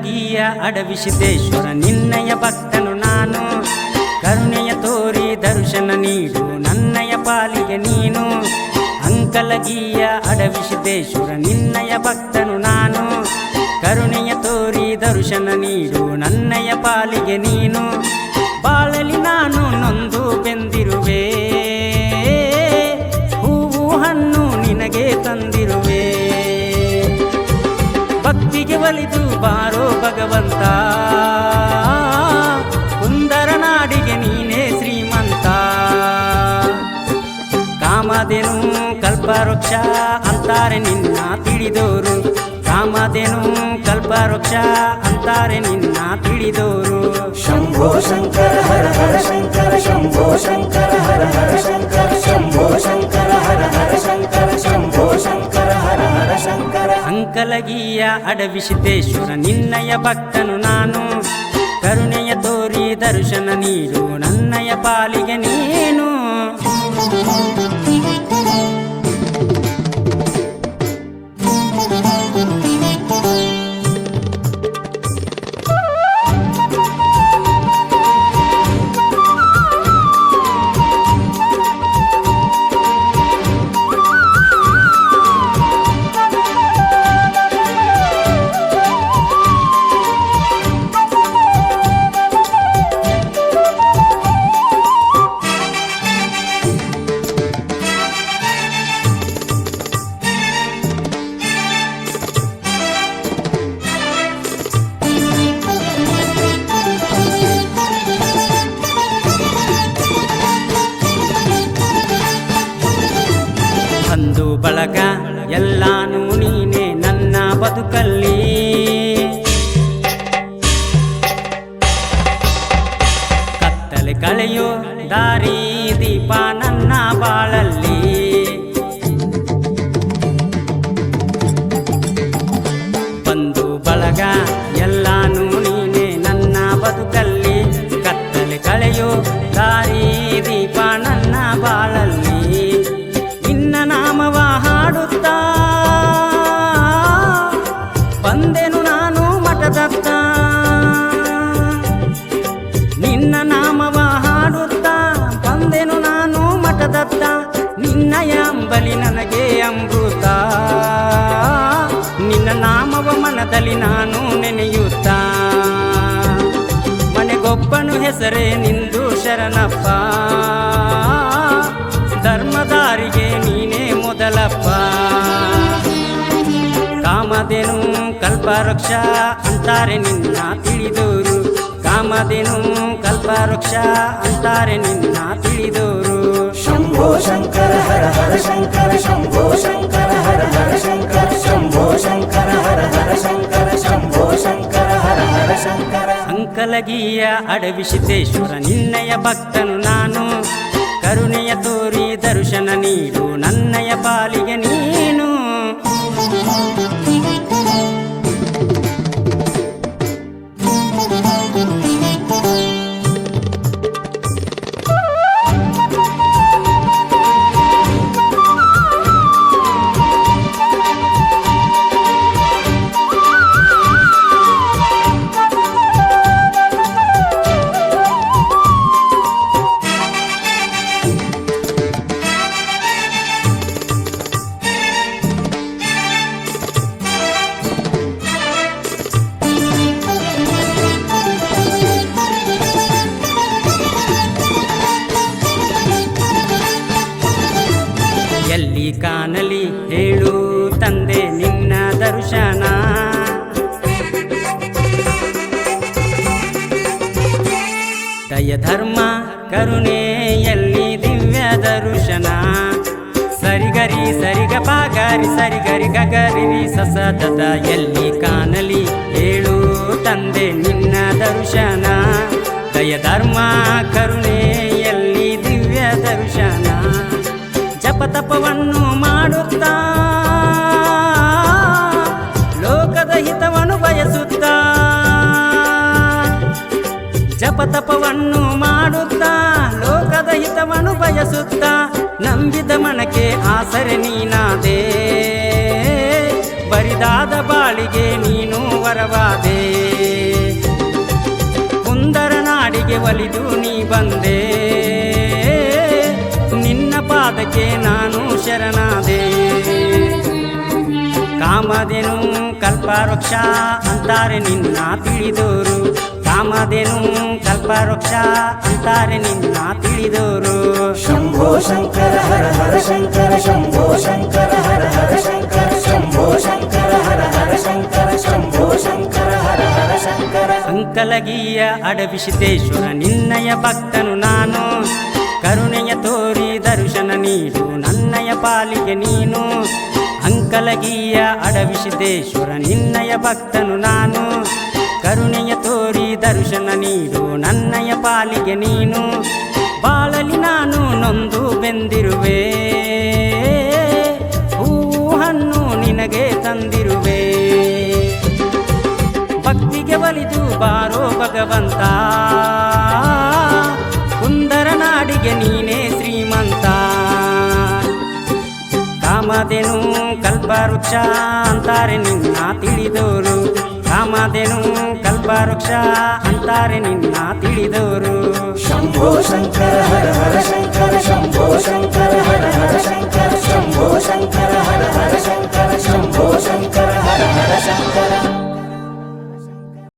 ಅಂಕಲಗಿಯ ಅಡವಿಸಿದ್ದೇಶ್ವರ ನಿನ್ನಯ ಭಕ್ತನು ನಾನು ಕರುಣೆಯ ತೋರಿ ದರ್ಶನ ನೀಡು ನನ್ನಯ ಪಾಲಿಗೆ ನೀನು ಅಂಕಲಗಿಯ ಅಡವಿಸಿದ್ದೇಶ್ವರ ನಿನ್ನಯ ಭಕ್ತನು ನಾನು ಕರುಣೆಯ ತೋರಿ ದರ್ಶನ ನೀಡು ನನ್ನಯ ಪಾಲಿಗೆ ನೀನು ಬಾಳಲಿ ನಾನು ನೊಂದು ಬೆಂದಿರುವೆ ಹೂವು ಹಣ್ಣು ನಿನಗೆ ತಂದಿರುವೆ ಭಕ್ತಿಗೆ ಒಲಿದು ಬಾರೋ ಭಗವಂತ ಕುಂದರ ನಾಡಿಗೆ ನೀನೇ ಶ್ರೀಮಂತ ಕಾಮಧೇನು ಕಲ್ಪವೃಕ್ಷ ಅಂತಾರೆ ನಿನ್ನ ತಿಳಿದೋರು ಕಾಮಧೇನು ಕಲ್ಪವೃಕ್ಷ ಅಂತಾರೆ ನಿನ್ನ ತಿಳಿದೋರು ಶಂಭೋ ಶಂಕರ ಹರ ಹರ ಶಂಕರ ಶಂಭೋ ಶಂಕರ ಹರ ಹರ ಶಂಕರ ಶಂಭೋ ಶಂಕರ ಹರ ಹರ ಶಂಕರ ಶಂಭೋ ಶಂಕರ ಹರ ಹರ ಶಂಕರ ಅಂಕಲಗಿಯ ಅಡವಿಸಿದ್ದೇಶ್ವರ ನಿನ್ನಯ ಭಕ್ತನು ನಾನು ಕರುಣೆಯ ತೋರಿ ದರ್ಶನ ನೀಡು ನನ್ನಯ ಪಾಲಿಗೆ ನೀನು ಬಂಧು ಬಳಗ ಎಲ್ಲಾನು ನೀನೆ ನನ್ನ ಬದುಕಲ್ಲಿ ಕತ್ತಲೆ ಕಳೆಯೋ ದಾರಿ ದೀಪ ನನ್ನ ಬಾಳಲ್ಲಿ ಬಂಧು ಬಳಗ ಎಲ್ಲಾನು ನೀನೆ ನನ್ನ ಬದುಕಲ್ಲಿ ಕತ್ತಲೆ ಕಳೆಯೋ ದಾರಿ ದೀಪ ನನ್ನ ಬಾಳಲ್ಲಿ ನಿನ್ನ ನಾಮವ ಹಾಡುತ್ತಾ ಬಂದೆನು ನಾನು ಮಠದತ್ತ ನಿನ್ನ ನಾಮವ ಹಾಡುತ್ತಾ ಬಂದೆನು ನಾನು ಮಠದತ್ತ ನಿನ್ನಯ ಅಂಬಲಿ ನನಗೆ ಅಮೃತ ನಿನ್ನ ನಾಮವ ಮನದಲ್ಲಿ ನಾನು ನೆನೆಯುತ್ತಾ ಮನೆಗೊಬ್ಬನು ಹೆಸರೇ ನಿಂದು ಶರಣಪ್ಪ ಧರ್ಮದಾರಿಗೆ ನೀನೇ ಮೊದಲಪ್ಪ ಕಾಮಧೇನು ಕಲ್ಪವೃಕ್ಷ ಅಂತಾರೆ ನಿನ್ನ ತಿಳಿದೋರು ಕಾಮಧೇನು ಕಲ್ಪವೃಕ್ಷ ಅಂತಾರೆ ನಿನ್ನ ತಿಳಿದೋರು ಶಂಭೋ ಶಂಕರ ಹರ ಹರ ಶಂಕರ ಶಂಭೋ ಶಂಕರ ಹರ ಹರ ಶಂಕರ ಶಂಭೋ ಶಂಕರ ಹರ ಹರ ಶಂಕರ ಶಂಭೋ ಶಂಕರ ಹರ ಹರ ಶಂಕರ ಅಂಕಲಗಿಯ ಅಡವಿಸಿದ್ದೇಶ್ವರ ನಿನ್ನಯ ಭಕ್ತನು ನಾನು ಕರುಣೆಯ ತೋರಿ ದರ್ಶನ ನೀಡು ನನ್ನಯ ಪಾಲಿಗೆ ನೀನು ಎಲ್ಲಿ ಕಾಣಲಿ ಹೇಳು ತಂದೆ ನಿನ್ನ ದರ್ಶನ ದಯ ಧರ್ಮ ಕರುಣೆಯಲ್ಲಿ ದಿವ್ಯ ದರ್ಶನ ಸರಿಗರಿ ಸರಿಗ ಪಾಗರಿ ಸರಿಗರಿ ಗಗರಿ ಸಸದದ ಎಲ್ಲಿ ಕಾಣಲಿ ಹೇಳು ತಂದೆ ನಿನ್ನ ದರ್ಶನ ದಯ ಧರ್ಮ ಕರುಣೆಯಲ್ಲಿ ದಿವ್ಯ ದರ್ಶನ ಜಪತಪವನ್ನು ಮಾಡುತ್ತಾ ಲೋಕದ ಹಿತವನ್ನು ಬಯಸುತ್ತಾ ಜಪತಪವನ್ನು ಮಾಡುತ್ತಾ ಲೋಕದ ಹಿತವನ್ನು ಬಯಸುತ್ತಾ ನಂಬಿದ ಮನಕ್ಕೆ ಆಸರೆ ನೀನಾದೆ ಬರಿದಾದ ಬಾಳಿಗೆ ನೀನು ವರವಾದೆ ಒಲಿದು ನೀ ಬಂದೆ ನಿನ್ನ ಪಾದಕ್ಕೆ ನಾನು ಶರಣಾದೆ ಕಾಮಧೇನು ಕಲ್ಪವೃಕ್ಷ ಅಂತಾರೆ ನಿನ್ನ ತಿಳಿದೋರು ಕಾಮಧೇನು ಕಲ್ಪವೃಕ್ಷ ಅಂತಾರೆ ನಿನ್ನ ತಿಳಿದೋರು ಶಂಭೋ ಶಂಕರ ಹರ ಹರ ಶಂಕರ ಶಂಭೋ ಶಂಕರ ಹರ ಹರ ಶಂಕರ ಶಂಭೋ ಶಂಕರ ಹರ ಹರ ಶಂಕರ ಶಂಭೋ ಶಂಕರ ಹರ ಹರ ಶಂಕರ ಅಂಕಲಗಿಯ ಅಡವಿಸಿದ್ದೇಶ್ವರ ನಿನ್ನಯ ಭಕ್ತನು ನಾನು ಕರುಣೆಯ ತೋರಿ ದರ್ಶನ ನೀಡು ನನ್ನಯ ಪಾಲಿಗೆ ನೀನು ಅಂಕಲಗಿಯ ಅಡವಿಸಿದ್ದೇಶ್ವರ ನಿನ್ನಯ ಭಕ್ತನು ನಾನು ಕರುಣೆಯ ತೋರಿ ದರ್ಶನ ನೀಡು ನನ್ನಯ ಪಾಲಿಗೆ ನೀನು ಬಾಳಲಿ ನಾನು ನೊಂದು ಬೆಂದಿರುವೆ ಹೂವು ಹಣ್ಣು ನಿನಗೆ ತಂದಿರುವೆ ಭಕ್ತಿಗೆ ಒಲಿದು ಬಾರೋ ಭಗವಂತ ಕುಂದರ ನಾಡಿಗೆ ನೀನೇ ಶ್ರೀಮಂತ ಕಾಮಧೇನು ಕಲ್ಪವೃಕ್ಷ ಅಂತಾರೆ ನಿನ್ನ ತಿಳಿದೋರು ಕಾಮಧೇನು ಕಲ್ಪವೃಕ್ಷ ಅಂತಾರೆ ನಿನ್ನ ತಿಳಿದೋರು ಶಂಭೋ ಶಂಕರ ಹರ ಹರ ಶಂಕರ ಶಂಭೋ ಶಂಕರ ಹರ ಹರ ಶಂಕರ ಶಂಭೋ ಶಂಕರ ಹರ ಹರ ಶಂಕರ ಶಂಭೋ ಶಂಕರ ಹರ ಹರ ಶಂಕರ